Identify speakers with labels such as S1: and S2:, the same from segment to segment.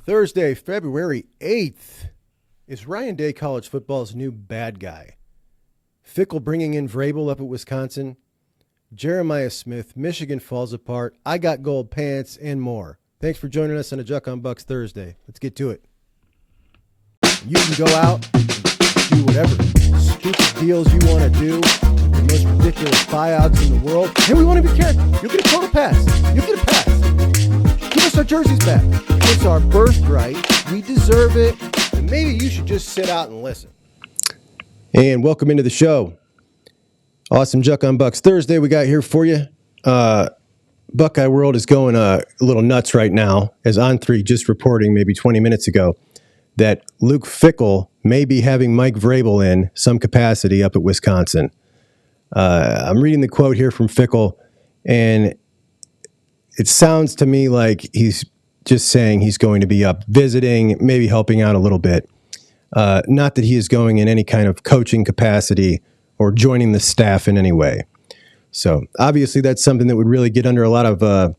S1: Thursday, February 8th. Is Ryan Day college football's new bad guy? Fickell bringing in Vrabel up at Wisconsin. Jeremiah Smith, Michigan falls apart. I got gold pants and more. Thanks for joining us on a Juck on Bucks Thursday. Let's get to it. You can go out and do whatever stupid deals you want to do. The most ridiculous buyouts in the world. And we want to be careful. You'll get a total pass. You'll get a pass. Give us our jerseys back. It's our birthright. We deserve it. And maybe you should just sit out and listen. And welcome into the show. Awesome Juck on Bucks Thursday we got here for you. Buckeye World is going a little nuts right now, as On3 just reporting maybe 20 minutes ago that Luke Fickell may be having Mike Vrabel in some capacity up at Wisconsin. I'm reading the quote here from Fickell, and it sounds to me like he's just saying he's going to be up visiting, maybe helping out a little bit. Not that he is going in any kind of coaching capacity or joining the staff in any way. So obviously that's something that would really get under a lot of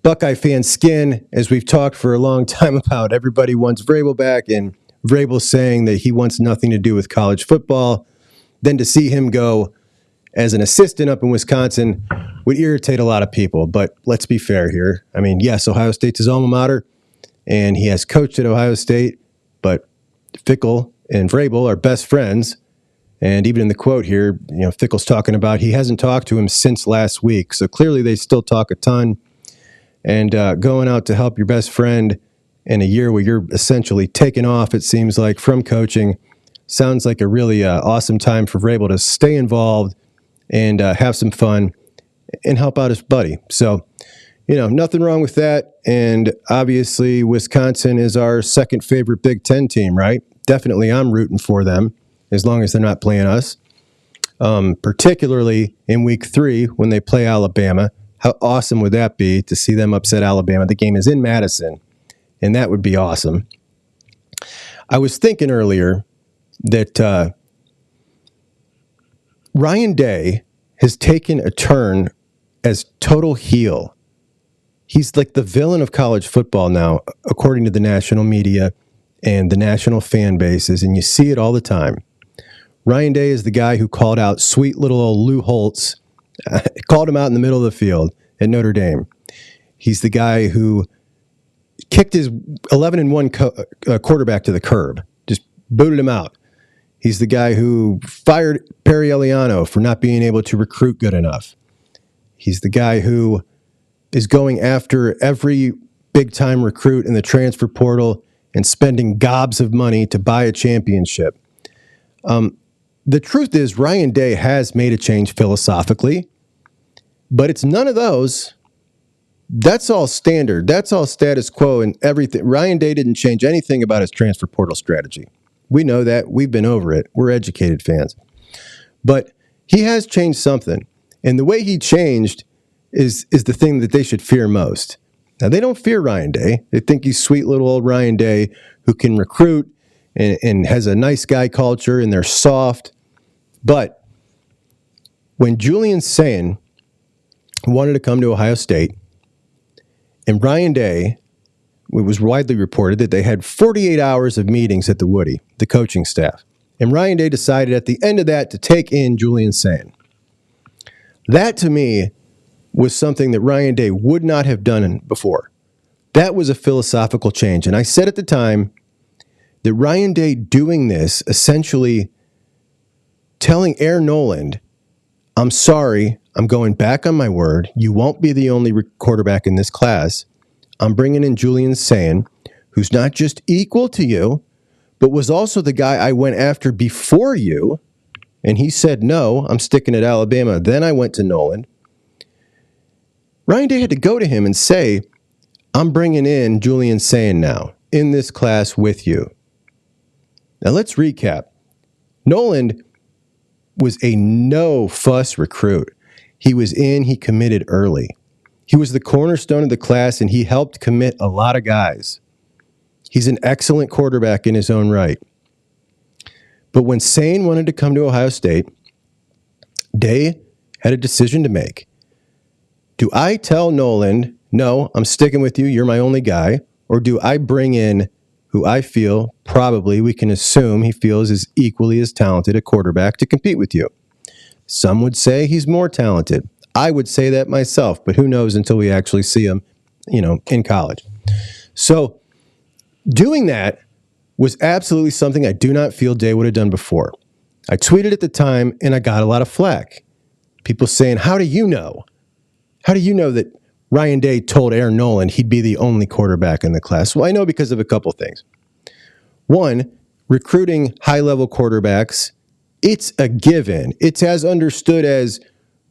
S1: Buckeye fans' skin, as we've talked for a long time about. Everybody wants Vrabel back, and Vrabel saying that he wants nothing to do with college football. Then to see him go as an assistant up in Wisconsin would irritate a lot of people. But let's be fair here. I mean, yes, Ohio State's his alma mater, and he has coached at Ohio State, but Fickell and Vrabel are best friends. And even in the quote here, Fickell's talking about he hasn't talked to him since last week. So clearly they still talk a ton. And going out to help your best friend in a year where you're essentially taken off, it seems like, from coaching, sounds like a really awesome time for Vrabel to stay involved and have some fun and help out his buddy. So, nothing wrong with that. And obviously Wisconsin is our second favorite Big Ten team, right? Definitely I'm rooting for them, as long as they're not playing us, particularly in week 3 when they play Alabama. How awesome would that be to see them upset Alabama? The game is in Madison, and that would be awesome. I was thinking earlier that Ryan Day has taken a turn as total heel. He's like the villain of college football now, according to the national media and the national fan bases, and you see it all the time. Ryan Day is the guy who called out sweet little old Lou Holtz, called him out in the middle of the field at Notre Dame. He's the guy who kicked his 11-1 quarterback to the curb, just booted him out. He's the guy who fired Perry Eliano for not being able to recruit good enough. He's the guy who is going after every big-time recruit in the transfer portal and spending gobs of money to buy a championship. The truth is, Ryan Day has made a change philosophically, but it's none of those. That's all standard. That's all status quo and everything. Ryan Day didn't change anything about his transfer portal strategy. We know that. We've been over it. We're educated fans. But he has changed something. And the way he changed is the thing that they should fear most. Now, they don't fear Ryan Day. They think he's sweet little old Ryan Day who can recruit and has a nice guy culture, and they're soft. But when Julian Sayin wanted to come to Ohio State, and Ryan Day, it was widely reported that they had 48 hours of meetings at the Woody, the coaching staff. And Ryan Day decided at the end of that to take in Julian Sayin. That, to me, was something that Ryan Day would not have done before. That was a philosophical change. And I said at the time that Ryan Day doing this, essentially telling Aaron Noland, I'm sorry, I'm going back on my word. You won't be the only quarterback in this class. I'm bringing in Julian Sayin, who's not just equal to you, but was also the guy I went after before you. And he said, no, I'm sticking at Alabama. Then I went to Noland. Ryan Day had to go to him and say, I'm bringing in Julian Sayin now in this class with you. Now let's recap. Noland was a no-fuss recruit. He was in, he committed early. He was the cornerstone of the class, and he helped commit a lot of guys. He's an excellent quarterback in his own right. But when Sayin wanted to come to Ohio State, Day had a decision to make. Do I tell Noland, no, I'm sticking with you, you're my only guy? Or do I bring in who I feel probably we can assume he feels is equally as talented a quarterback to compete with you? Some would say he's more talented. I would say that myself, but who knows until we actually see him, in college. So doing that was absolutely something I do not feel Day would have done before. I tweeted at the time, and I got a lot of flack. People saying, how do you know? How do you know that Ryan Day told Aaron Nolan he'd be the only quarterback in the class? Well, I know because of a couple things. One, recruiting high-level quarterbacks, it's a given. It's as understood as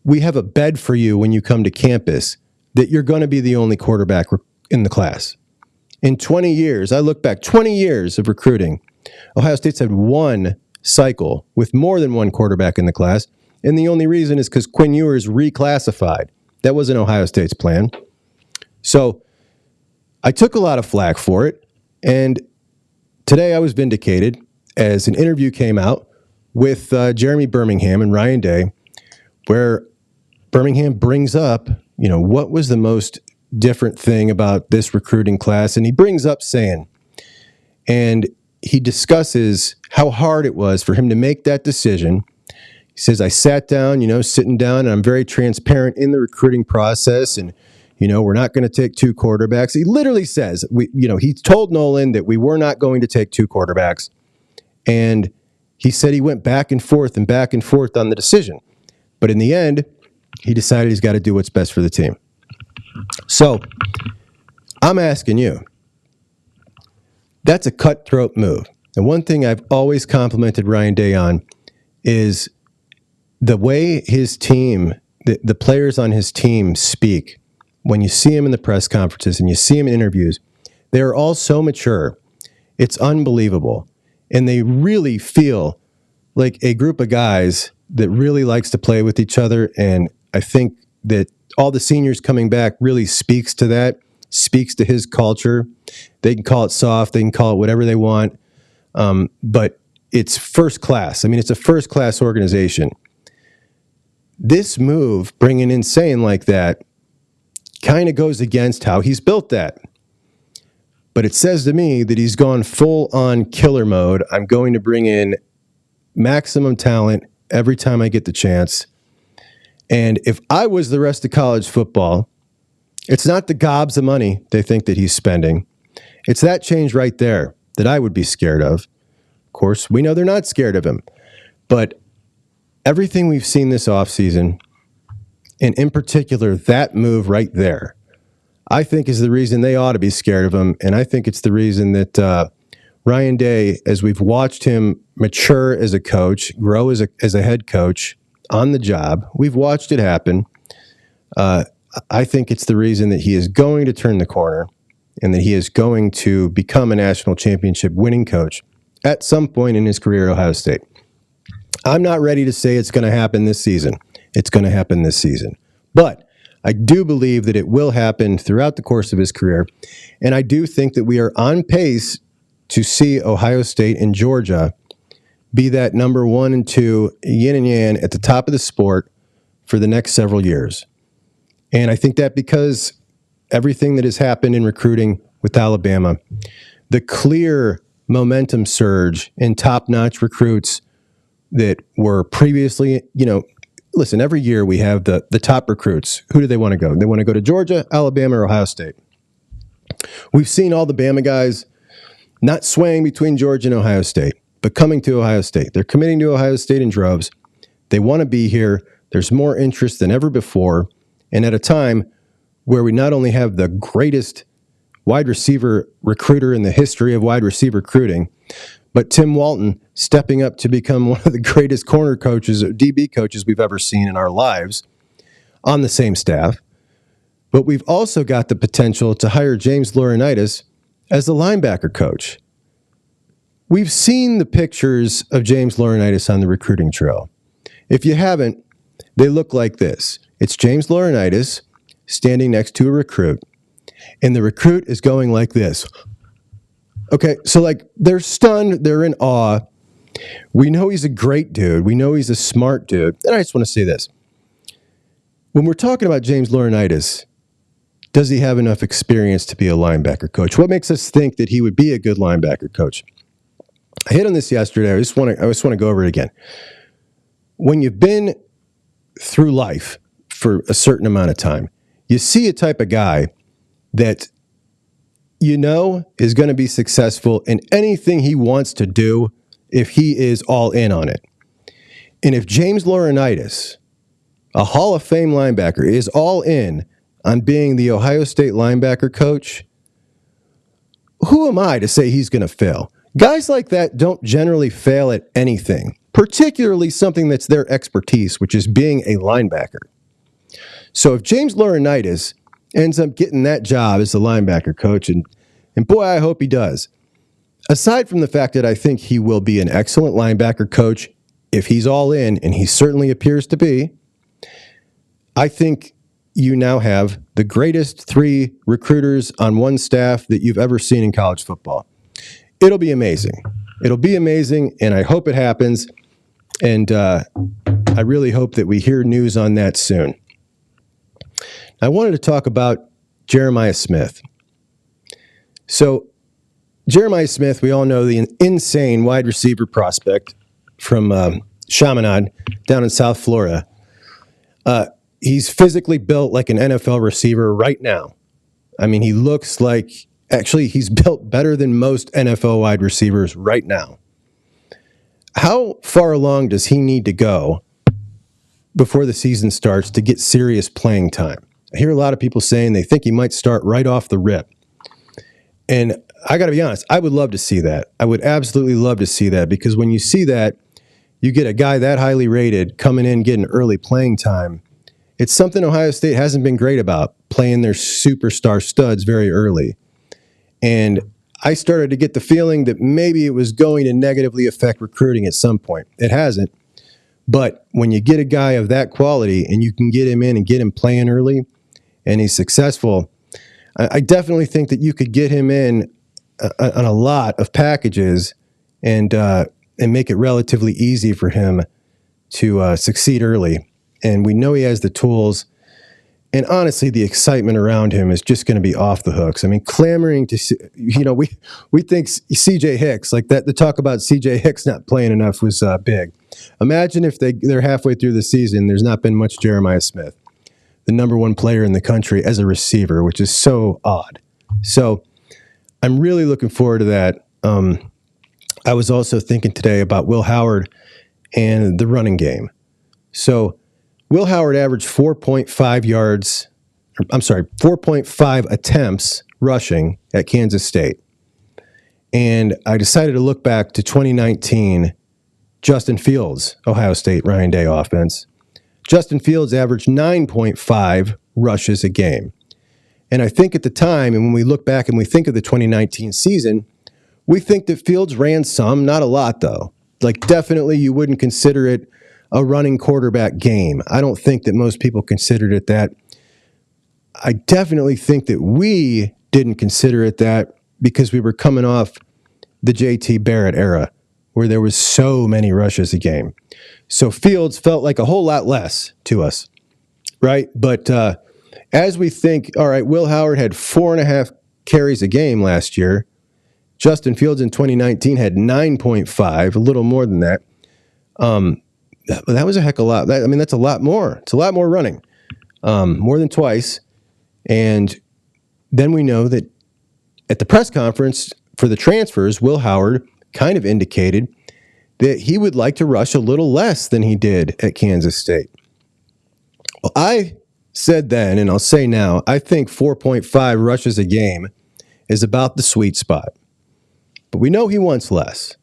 S1: we have a bed for you when you come to campus, that you're going to be the only quarterback in the class. In 20 years, I look back, 20 years of recruiting, Ohio State's had one cycle with more than one quarterback in the class, and the only reason is because Quinn Ewers reclassified. That wasn't Ohio State's plan. So I took a lot of flack for it, and today I was vindicated as an interview came out with Jeremy Birmingham and Ryan Day, where Birmingham brings up, what was the most different thing about this recruiting class? And he brings up saying, and he discusses how hard it was for him to make that decision. He says, I sat down, sitting down, and I'm very transparent in the recruiting process. And, we're not going to take two quarterbacks. He literally says, he told Nolan that we were not going to take two quarterbacks. And he said he went back and forth on the decision. But in the end, he decided he's got to do what's best for the team. So I'm asking you, that's a cutthroat move. And one thing I've always complimented Ryan Day on is the way his team, the players on his team speak. When you see him in the press conferences and you see him in interviews, they are all so mature. It's unbelievable. And they really feel like a group of guys that really likes to play with each other. And I think that all the seniors coming back really speaks to that, speaks to his culture. They can call it soft. They can call it whatever they want. But it's first class. I mean, it's a first class organization. This move, bringing in saying like that, kind of goes against how he's built that. But it says to me that he's gone full on killer mode. I'm going to bring in maximum talent every time I get the chance. And if I was the rest of college football, it's not the gobs of money they think that he's spending. It's that change right there that I would be scared of. Of course, we know they're not scared of him. But everything we've seen this offseason, and in particular, that move right there, I think is the reason they ought to be scared of him. And I think it's the reason that Ryan Day, as we've watched him mature as a coach, grow as a head coach on the job, we've watched it happen. I think it's the reason that he is going to turn the corner and that he is going to become a national championship winning coach at some point in his career at Ohio State. I'm not ready to say it's going to happen this season. It's going to happen this season. But I do believe that it will happen throughout the course of his career. And I do think that we are on pace to see Ohio State and Georgia be that number 1 and 2 yin and yang at the top of the sport for the next several years. And I think that because everything that has happened in recruiting with Alabama, the clear momentum surge in top-notch recruits that were previously, listen, every year we have the top recruits. Who do they want to go? They want to go to Georgia, Alabama, or Ohio State. We've seen all the Bama guys not swaying between Georgia and Ohio State, but coming to Ohio State. They're committing to Ohio State in droves. They want to be here. There's more interest than ever before. And at a time where we not only have the greatest wide receiver recruiter in the history of wide receiver recruiting, but Tim Walton stepping up to become one of the greatest corner coaches, DB coaches we've ever seen in our lives on the same staff. But we've also got the potential to hire James Laurinaitis as the linebacker coach. We've seen the pictures of James Laurinaitis on the recruiting trail. If you haven't, they look like this. It's James Laurinaitis standing next to a recruit, and the recruit is going like this. Okay, so they're stunned, they're in awe. We know he's a great dude. We know he's a smart dude. And I just want to say this. When we're talking about James Laurinaitis, does he have enough experience to be a linebacker coach? What makes us think that he would be a good linebacker coach? I hit on this yesterday. I just want to go over it again. When you've been through life for a certain amount of time, you see a type of guy that you know is going to be successful in anything he wants to do if he is all in on it. And if James Laurinaitis, a Hall of Fame linebacker, is all in on being the Ohio State linebacker coach, who am I to say he's going to fail? Guys like that don't generally fail at anything, particularly something that's their expertise, which is being a linebacker. So if James Laurinaitis ends up getting that job as the linebacker coach, and boy, I hope he does. Aside from the fact that I think he will be an excellent linebacker coach if he's all in, and he certainly appears to be, I think you now have the greatest 3 recruiters on one staff that you've ever seen in college football. It'll be amazing. It'll be amazing, and I hope it happens. And I really hope that we hear news on that soon. I wanted to talk about Jeremiah Smith. So, Jeremiah Smith, we all know, the insane wide receiver prospect from Chaminade down in South Florida. He's physically built like an NFL receiver right now. I mean, he looks like, actually, he's built better than most NFL wide receivers right now. How far along does he need to go before the season starts to get serious playing time? I hear a lot of people saying they think he might start right off the rip. And I got to be honest, I would love to see that. I would absolutely love to see that, because when you see that, you get a guy that highly rated coming in, getting early playing time. It's something Ohio State hasn't been great about, playing their superstar studs very early. And I started to get the feeling that maybe it was going to negatively affect recruiting at some point. It hasn't. But when you get a guy of that quality and you can get him in and get him playing early and he's successful, I definitely think that you could get him in on a lot of packages and make it relatively easy for him to succeed early. And we know he has the tools. And honestly, the excitement around him is just going to be off the hooks. I mean, clamoring to see, we think C.J. Hicks, like that, the talk about C.J. Hicks not playing enough was big. Imagine if they're halfway through the season, there's not been much Jeremiah Smith, the number 1 player in the country as a receiver, which is so odd. So I'm really looking forward to that. I was also thinking today about Will Howard and the running game. So Will Howard averaged 4.5 attempts rushing at Kansas State. And I decided to look back to 2019, Justin Fields, Ohio State Ryan Day offense. Justin Fields averaged 9.5 rushes a game. And I think at the time, and when we look back and we think of the 2019 season, we think that Fields ran some, not a lot though. Like definitely you wouldn't consider it a running quarterback game. I don't think that most people considered it that. I definitely think that we didn't consider it that because we were coming off the JT Barrett era where there was so many rushes a game. So Fields felt like a whole lot less to us, right? But as we think, all right, Will Howard had 4.5 carries a game last year. Justin Fields in 2019 had 9.5, a little more than that. That was a heck of a lot. That's a lot more. It's a lot more running, more than twice. And then we know that at the press conference for the transfers, Will Howard kind of indicated that he would like to rush a little less than he did at Kansas State. Well, I said then, and I'll say now, I think 4.5 rushes a game is about the sweet spot. But we know he wants less.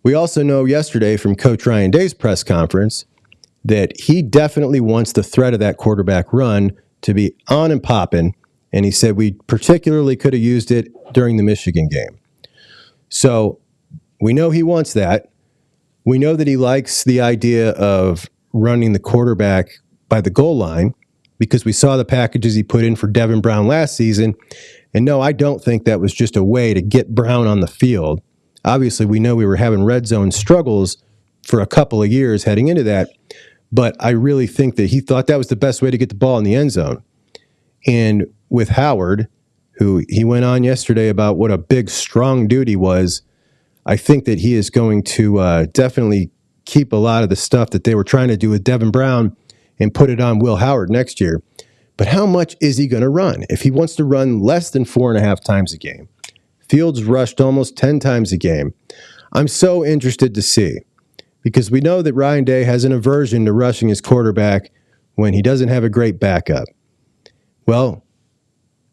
S1: We also know yesterday from Coach Ryan Day's press conference that he definitely wants the threat of that quarterback run to be on and popping, and he said we particularly could have used it during the Michigan game. So we know he wants that. We know that he likes the idea of running the quarterback by the goal line because we saw the packages he put in for Devin Brown last season. And no, I don't think that was just a way to get Brown on the field. Obviously, we know we were having red zone struggles for a couple of years heading into that, but I really think that he thought that was the best way to get the ball in the end zone. And with Howard, who he went on yesterday about what a big, strong dude he was, I think that he is going to definitely keep a lot of the stuff that they were trying to do with Devin Brown and put it on Will Howard next year. But how much is he going to run? If he wants to run less than 4.5 times a game, Fields rushed almost 10 times a game. I'm so interested to see, because we know that Ryan Day has an aversion to rushing his quarterback when he doesn't have a great backup. Well,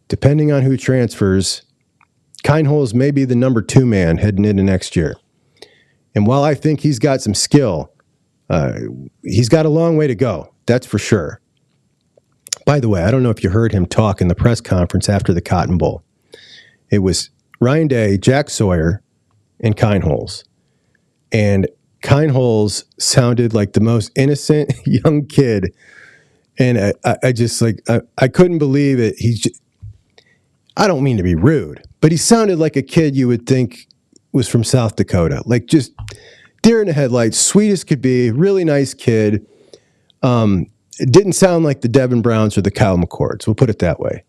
S1: depending on who transfers, Kineholz may be the number 2 man heading into next year. And while I think he's got some skill, he's got a long way to go. That's for sure. By the way, I don't know if you heard him talk in the press conference after the Cotton Bowl. It was Ryan Day, Jack Sawyer, and Kineholz. And Kineholz sounded like the most innocent young kid. And I just I couldn't believe it. I don't mean to be rude, but he sounded like a kid you would think was from South Dakota. Like just deer in the headlights, sweet as could be, really nice kid. It didn't sound like the Devin Browns or the Kyle McCords, we'll put it that way.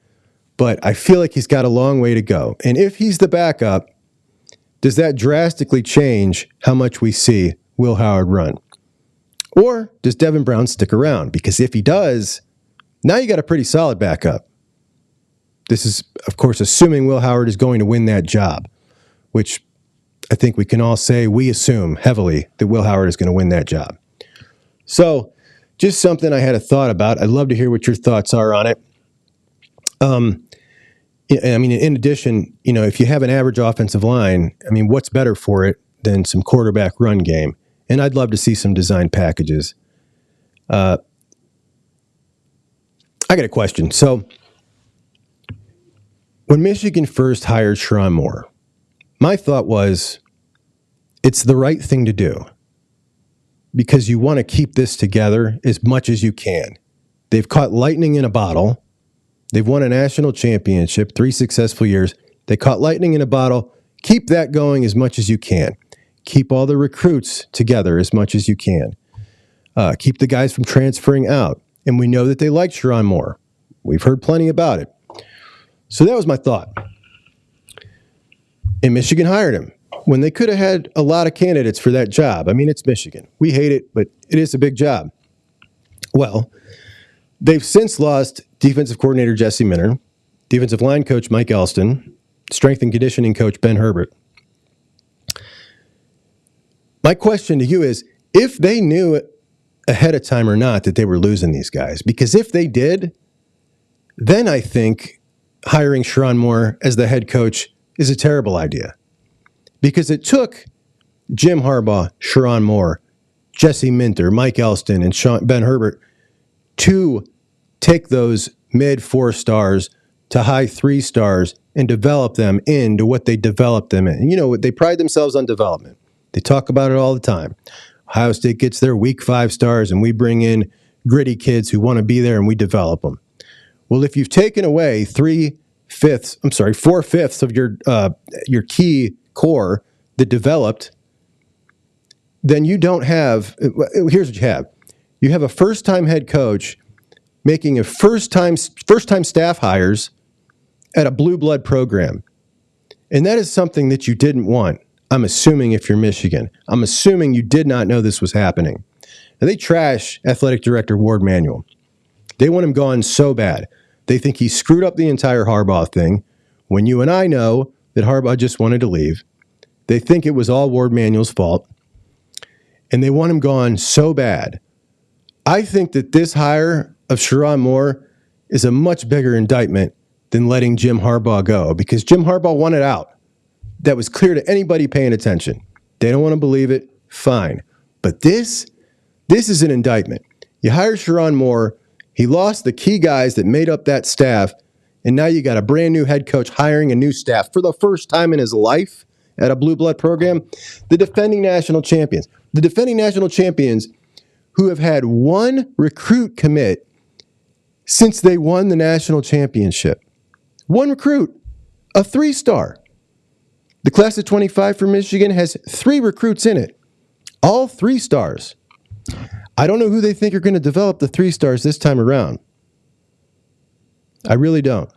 S1: But I feel like he's got a long way to go. And if he's the backup, does that drastically change how much we see Will Howard run? Or does Devin Brown stick around? Because if he does, now you got a pretty solid backup. This is, of course, assuming Will Howard is going to win that job, which I think we can all say we assume heavily that Will Howard is going to win that job. So just something I had a thought about. I'd love to hear what your thoughts are on it. I mean, in addition, if you have an average offensive line, I mean, what's better for it than some quarterback run game? And I'd love to see some design packages. I got a question. So when Michigan first hired Sherrone Moore, my thought was it's the right thing to do because you want to keep this together as much as you can. They've caught lightning in a bottle. They've won a national championship, 3 successful years. They caught lightning in a bottle. Keep that going as much as you can. Keep all the recruits together as much as you can. Keep the guys from transferring out. And we know that they like Sherrone Moore. We've heard plenty about it. So that was my thought. And Michigan hired him when they could have had a lot of candidates for that job. I mean, it's Michigan. We hate it, but it is a big job. Well, they've since lost defensive coordinator Jesse Minter, defensive line coach Mike Elston, strength and conditioning coach Ben Herbert. My question to you is, if they knew ahead of time or not that they were losing these guys, because if they did, then I think hiring Sherrone Moore as the head coach is a terrible idea. Because it took Jim Harbaugh, Sherrone Moore, Jesse Minter, Mike Elston, and Ben Herbert to take those mid 4 stars to high 3 stars and develop them into what they developed them in. You know, they pride themselves on development. They talk about it all the time. Ohio State gets their week 5 stars, and we bring in gritty kids who want to be there, and we develop them. Well, if you've taken away 4/5 of your key core that developed, then you don't have. Here's what you have: you have a first-time head coach making a first-time staff hires at a blue blood program, and that is something that you didn't want. I'm assuming if you're Michigan, I'm assuming you did not know this was happening. And they trash athletic director Ward Manuel. They want him gone so bad. They think he screwed up the entire Harbaugh thing when you and I know that Harbaugh just wanted to leave. They think it was all Ward Manuel's fault, and they want him gone so bad. I think that this hire of Sherrone Moore is a much bigger indictment than letting Jim Harbaugh go, because Jim Harbaugh wanted out. That was clear to anybody paying attention. They don't want to believe it, fine. But this is an indictment. You hire Sherrone Moore, he lost the key guys that made up that staff, and now you got a brand new head coach hiring a new staff for the first time in his life at a blue blood program. The defending national champions who have had one recruit commit since they won the national championship. One recruit, a 3-star. The class of 25 for Michigan has 3 recruits in it, all 3 stars. I don't know who they think are going to develop the 3 stars this time around. I really don't.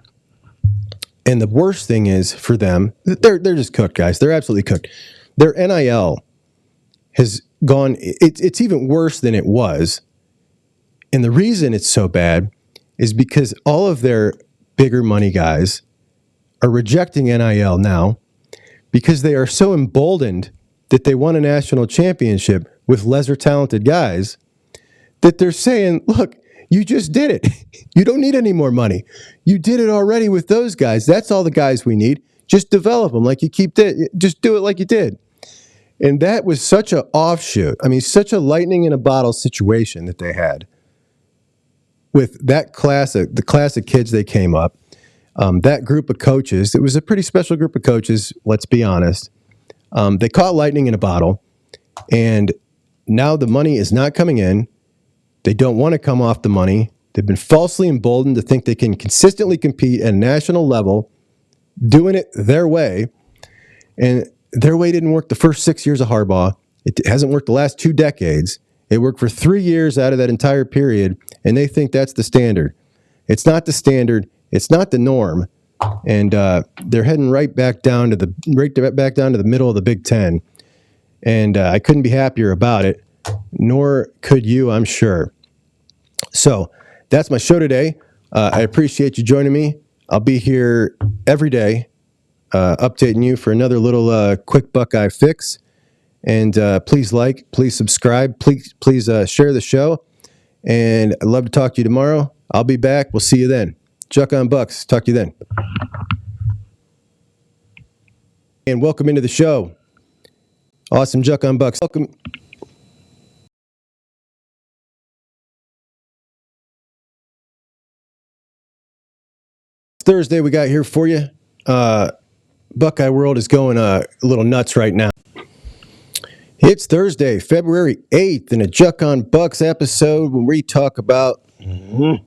S1: And the worst thing is for them, they're just cooked, guys. They're absolutely cooked. Their NIL has gone, it's even worse than it was. And the reason it's so bad is because all of their bigger money guys are rejecting NIL now because they are so emboldened that they won a national championship with lesser talented guys that they're saying, look, you just did it. You don't need any more money. You did it already with those guys. That's all the guys we need. Just develop them like you just do it like you did. And that was such an offshoot. I mean, such a lightning in a bottle situation that they had with that class, the class of kids they came up, that group of coaches. It was a pretty special group of coaches, let's be honest. They caught lightning in a bottle, and now the money is not coming in. They don't want to come off the money. They've been falsely emboldened to think they can consistently compete at a national level, doing it their way. And their way didn't work the first 6 years of Harbaugh. It hasn't worked the last 2 decades. It worked for 3 years out of that entire period, and they think that's the standard. It's not the standard. It's not the norm. And they're heading right back down to the middle of the Big Ten. And I couldn't be happier about it, nor could you, I'm sure. So that's my show today. I appreciate you joining me. I'll be here every day updating you for another little quick Buckeye fix. And please subscribe, please share the show. And I'd love to talk to you tomorrow. I'll be back. We'll see you then. Juck on Bucks. Talk to you then. And welcome into the show. Awesome Juck on Bucks. Welcome. Thursday we got here for you. Buckeye World is going a little nuts right now. It's Thursday, February 8th, in a Juck on Bucks episode when we talk about